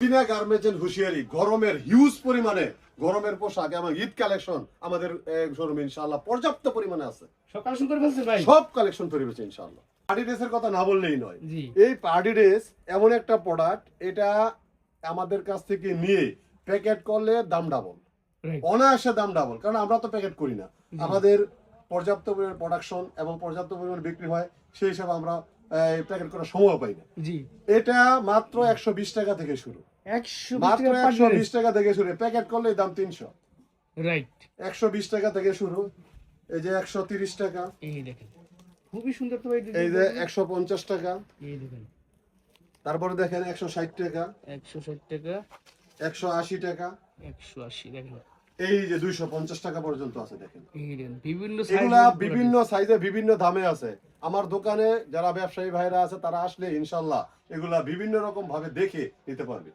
বিনা garments হুঁশিয়ারি গরমের huge পরিমাণে গরমের পোশাক এবং ঈদ কালেকশন আমাদের শোরুমে ইনশাআল্লাহ পর্যাপ্ত পরিমাণে আছে। সব কালেকশন করে ফেলছে ভাই, সব কালেকশন তৈরি হয়েছে ইনশাআল্লাহ। পার্টি ড্রেসের কথা না বললেই নয়। জি এই পার্টি ড্রেস এমন একটা প্রোডাক্ট, এটা আমাদের কাছ থেকে নিয়ে প্যাকেট করলে দাম ডাবল, রাইট অনায়াসে দাম ডাবল, কারণ আমরা তো প্যাকেট করি না। জি। আমাদের পর্যাপ্ত পরিমাণ প্রোডাকশন এবং পর্যাপ্ত পরিমাণ বিক্রি হয়, সেই হিসাবে আমরা প্যাকেট করার সময় পাই না। জি এটা মাত্র 120 টাকা থেকে শুরু, 120 মাত্র টাকা 120 টাকা থেকে শুরু। প্যাকেট করলে দাম 300। রাইট 120 টাকা থেকে শুরু, এই যে 130 টাকা, এই দেখেন খুবই সুন্দর তো ভাই, এই যে 150 টাকা, এই দেখেন তারপরে দেখেন 160 টাকা, 160 টাকা, 180 টাকা, 180 দেখেন, এই যে 250 টাকা পর্যন্ত আছে। দেখেন এই দেখেন বিভিন্ন এগুলা সাইজ, বিভিন্ন সাইজে বিভিন্ন দামে আছে। আমার দোকানে যারা ব্যবসায়ী ভাইরা আছে তারা আসলে ইনশাল্লাহ এগুলা বিভিন্ন রকম ভাবে দেখে নিতে পারবে।